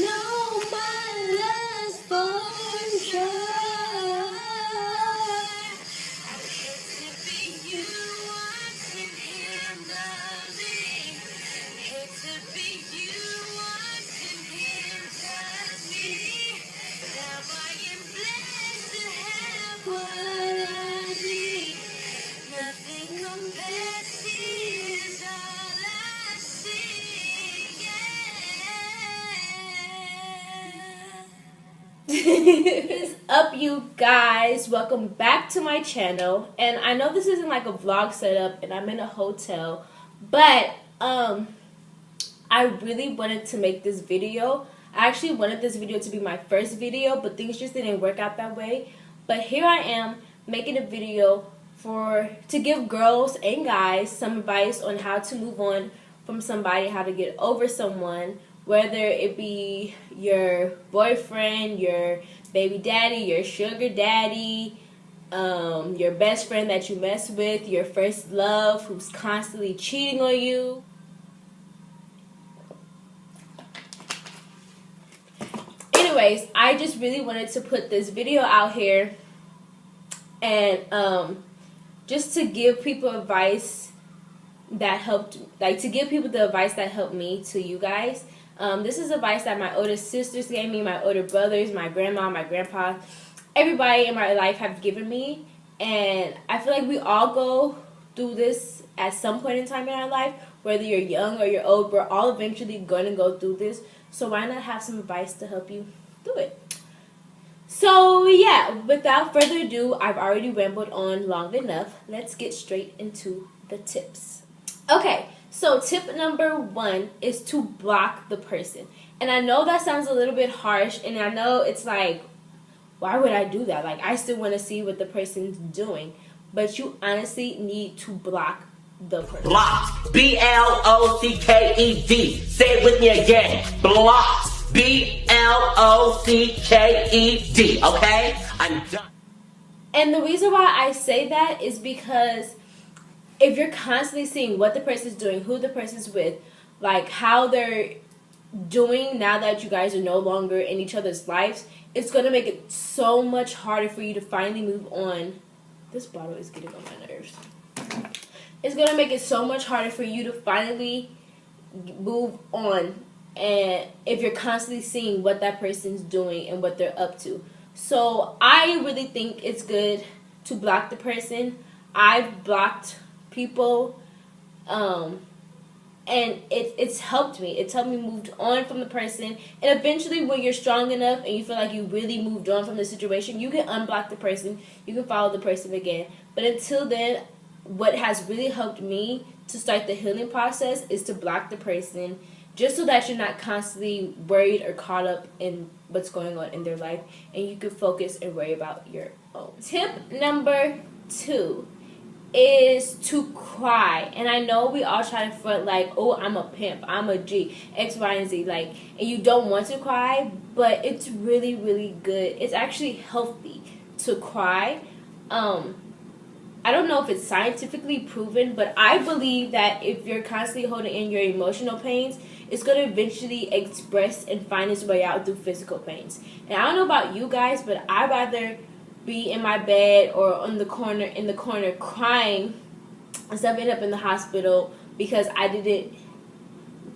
know my love's for sure. What is up, you guys? Welcome back to my channel. And I know this isn't like a vlog setup and I'm in a hotel, but I really wanted to make this video. I actually wanted this video to be my first video, but things just didn't work out that way. But here I am making a video to give girls and guys some advice on how to move on from somebody, how to get over someone, whether it be your boyfriend, your baby daddy, your sugar daddy, your best friend that you mess with, your first love who's constantly cheating on you. Anyways, I just really wanted to put this video out here and just to give people advice that helped, like to give people the advice that helped me to you guys. This is advice that my older sisters gave me, my older brothers, my grandma, my grandpa, everybody in my life have given me. And I feel like we all go through this at some point in time in our life. Whether you're young or you're old, we're all eventually going to go through this. So why not have some advice to help you do it? So yeah, without further ado, I've already rambled on long enough. Let's get straight into the tips. Okay. So tip number 1 is to block the person. And I know that sounds a little bit harsh, and I know it's like, why would I do that? Like, I still want to see what the person's doing. But you honestly need to block the person. Blocked. B-L-O-C-K-E-D. Say it with me again. Blocked. B-L-O-C-K-E-D. Okay? I'm done. And the reason why I say that is because if you're constantly seeing what the person's doing, who the person's with, like how they're doing now that you guys are no longer in each other's lives, it's going to make it so much harder for you to finally move on. This bottle is getting on my nerves. It's going to make it so much harder for you to finally move on, and if you're constantly seeing what that person's doing and what they're up to. So I really think it's good to block the person. I've blocked people, and it's helped me. It's helped me move on from the person. And eventually, when you're strong enough and you feel like you really moved on from the situation, you can unblock the person. You can follow the person again. But until then, what has really helped me to start the healing process is to block the person, just so that you're not constantly worried or caught up in what's going on in their life, and you can focus and worry about your own. Tip number 2 is to cry. And I know we all try to front like, oh, I'm a pimp, I'm a G, X, Y, and Z, like, and you don't want to cry, but it's really, really good. It's actually healthy to cry. I don't know if it's scientifically proven, but I believe that if you're constantly holding in your emotional pains, it's going to eventually express and find its way out through physical pains. And I don't know about you guys, but I'd rather be in my bed or in the corner crying instead of end up in the hospital because I didn't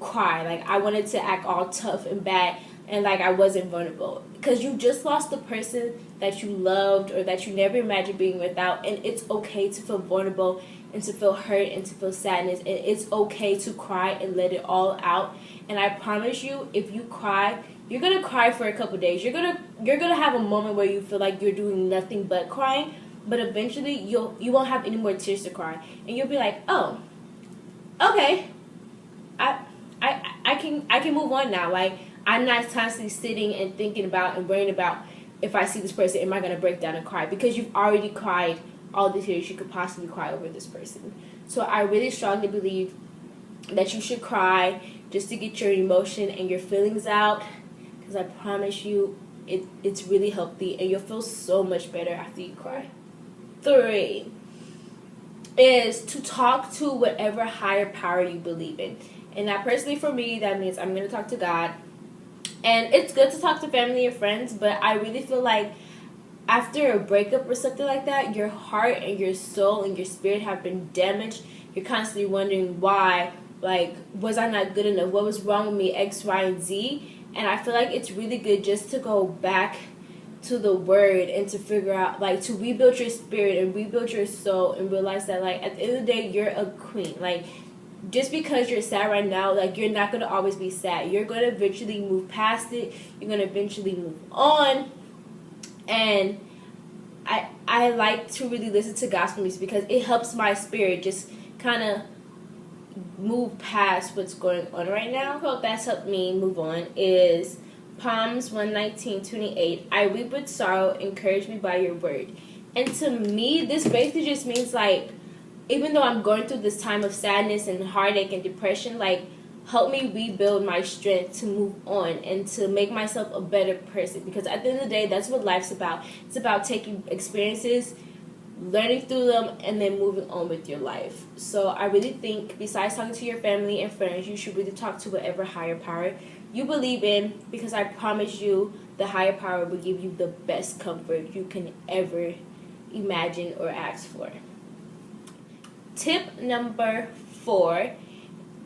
cry. Like, I wanted to act all tough and bad and like I wasn't vulnerable, because you just lost the person that you loved or that you never imagined being without. And it's okay to feel vulnerable and to feel hurt and to feel sadness, and it's okay to cry and let it all out. And I promise you, if you cry, you're gonna cry for a couple days. You're gonna have a moment where you feel like you're doing nothing but crying, but eventually you won't have any more tears to cry, and you'll be like, oh, okay, I can move on now. Like, I'm not constantly sitting and thinking about and worrying about, if I see this person, am I gonna break down and cry? Because you've already cried all the tears you could possibly cry over this person. So I really strongly believe that you should cry just to get your emotion and your feelings out, because I promise you, it's really healthy and you'll feel so much better after you cry. 3 is to talk to whatever higher power you believe in. And now, personally for me, that means I'm going to talk to God. And it's good to talk to family and friends, but I really feel like after a breakup or something like that, your heart and your soul and your spirit have been damaged. You're constantly wondering why, like, was I not good enough? What was wrong with me? X, Y, and Z. And I feel like it's really good just to go back to the word and to figure out, like, to rebuild your spirit and rebuild your soul and realize that, like, at the end of the day, you're a queen. Like, just because you're sad right now, like, you're not going to always be sad. You're going to eventually move past it. You're going to eventually move on. And I like to really listen to gospel music because it helps my spirit just kind of move past what's going on right now. The quote that's helped me move on is Psalms 119:28. I weep with sorrow, encourage me by your word. And to me, this basically just means, like, even though I'm going through this time of sadness and heartache and depression, like, help me rebuild my strength to move on and to make myself a better person. Because at the end of the day, that's what life's about. It's about taking experiences, learning through them, and then moving on with your life. So I really think, besides talking to your family and friends, you should really talk to whatever higher power you believe in, because I promise you the higher power will give you the best comfort you can ever imagine or ask for. Tip number 4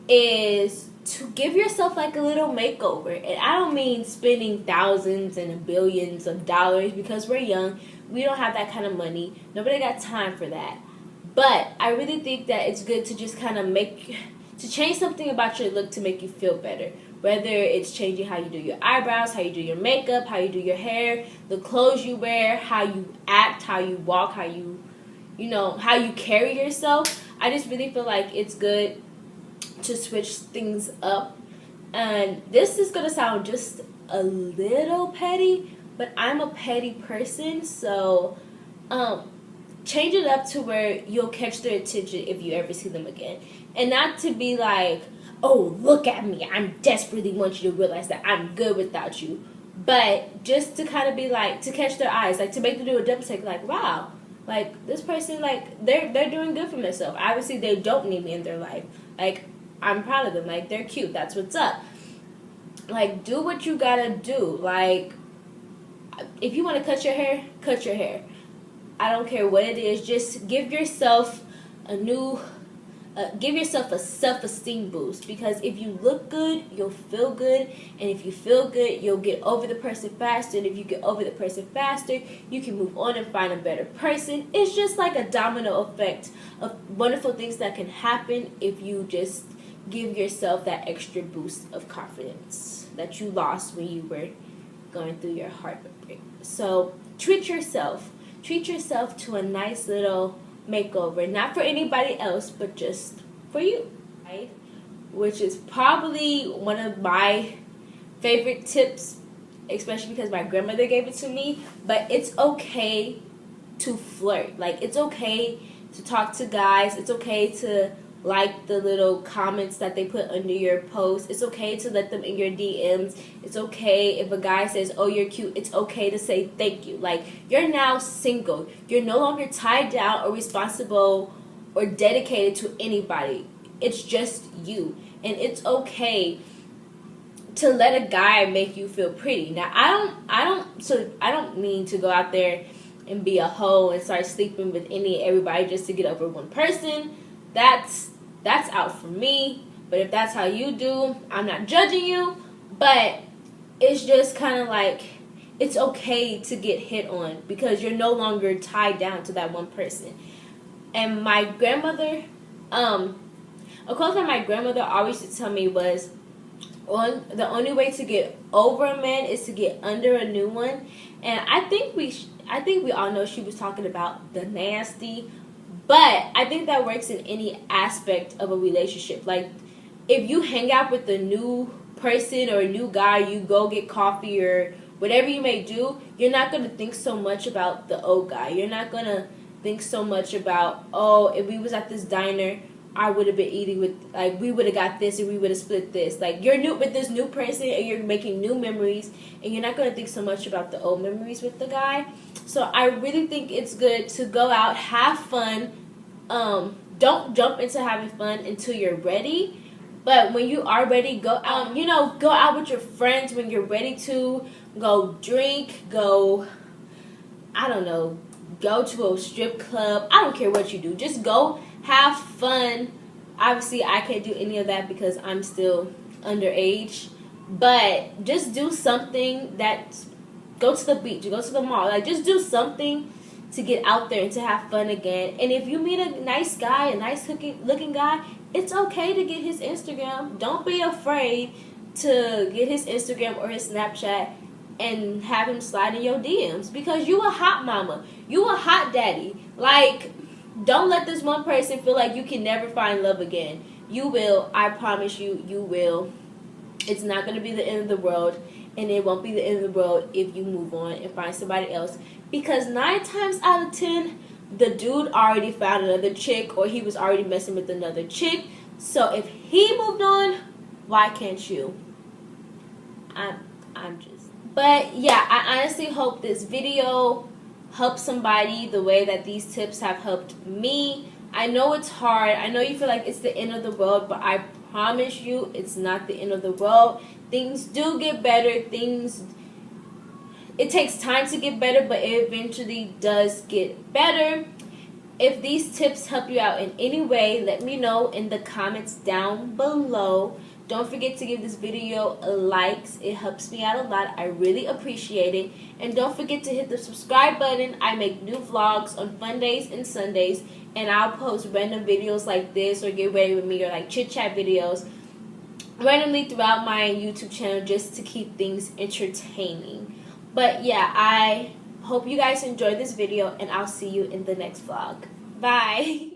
is to give yourself like a little makeover. And I don't mean spending thousands and billions of dollars, because we're young. We don't have that kind of money. Nobody got time for that. But I really think that it's good to just kind of change something about your look to make you feel better. Whether it's changing how you do your eyebrows, how you do your makeup, how you do your hair, the clothes you wear, how you act, how you walk, how you carry yourself. I just really feel like it's good to switch things up. And this is going to sound just a little petty, but I'm a petty person, so change it up to where you'll catch their attention if you ever see them again. And not to be like, oh, look at me, I'm desperately want you to realize that I'm good without you. But just to kind of be like, to catch their eyes, like to make them do a double take, like, wow, like this person, like they're doing good for themselves. Obviously they don't need me in their life. Like, I'm proud of them. Like, they're cute. That's what's up. Like, do what you gotta do. Like, if you want to cut your hair, cut your hair. I don't care what it is. Just give yourself give yourself a self-esteem boost. Because if you look good, you'll feel good. And if you feel good, you'll get over the person faster. And if you get over the person faster, you can move on and find a better person. It's just like a domino effect of wonderful things that can happen if you just give yourself that extra boost of confidence that you lost when you were going through your heartbreak. So treat yourself to a nice little makeover, not for anybody else, but just for you, right? Which is probably one of my favorite tips, especially because my grandmother gave it to me. But it's okay to flirt. Like, it's okay to talk to guys. It's okay to like the little comments that they put under your post. It's okay to let them in your DMs. It's okay if a guy says, oh, you're cute. It's okay to say thank you. Like, you're now single. You're no longer tied down or responsible or dedicated to anybody. It's just you. And it's okay to let a guy make you feel pretty. Now, I don't mean to go out there and be a hoe and start sleeping with everybody just to get over one person. That's out for me. But if that's how you do, I'm not judging you. But it's just kind of like, it's okay to get hit on because you're no longer tied down to that one person. And my grandmother, a quote that my grandmother always used to tell me was, the only way to get over a man is to get under a new one. And I think we all know she was talking about the nasty. But I think that works in any aspect of a relationship. Like, if you hang out with a new person or a new guy, you go get coffee or whatever you may do, you're not going to think so much about the old guy. You're not going to think so much about, oh, if we was at this diner, I would have been eating with, like, we would have got this and we would have split this. Like, you're new with this new person and you're making new memories, and you're not going to think so much about the old memories with the guy. So I really think it's good to go out, have fun. Don't jump into having fun until you're ready. But when you are ready, go out. Go out with your friends when you're ready to. Go drink. Go, I don't know, go to a strip club. I don't care what you do. Just go have fun. Obviously, I can't do any of that because I'm still underage. But just do something that, go to the beach, go to the mall. Like, just do something to get out there and to have fun again. And if you meet a nice guy, a nice looking guy, it's okay to get his Instagram. Don't be afraid to get his Instagram or his Snapchat and have him slide in your DMs, because you a hot mama. You a hot daddy. Like, don't let this one person feel like you can never find love again. You will. I promise you, you will. It's not going to be the end of the world, and it won't be the end of the world if you move on and find somebody else. Because 9 times out of 10, the dude already found another chick, or he was already messing with another chick. So if he moved on, why can't you? I'm just... But yeah, I honestly hope this video helps somebody the way that these tips have helped me. I know it's hard. I know you feel like it's the end of the world, but I promise you it's not the end of the world. Things do get better. It takes time to get better, but it eventually does get better. If these tips help you out in any way, let me know in the comments down below. Don't forget to give this video a like. It helps me out a lot. I really appreciate it. And don't forget to hit the subscribe button. I make new vlogs on Mondays and Sundays. And I'll post random videos like this, or get ready with me, or like chit chat videos randomly throughout my YouTube channel, just to keep things entertaining. But yeah, I hope you guys enjoyed this video, and I'll see you in the next vlog. Bye.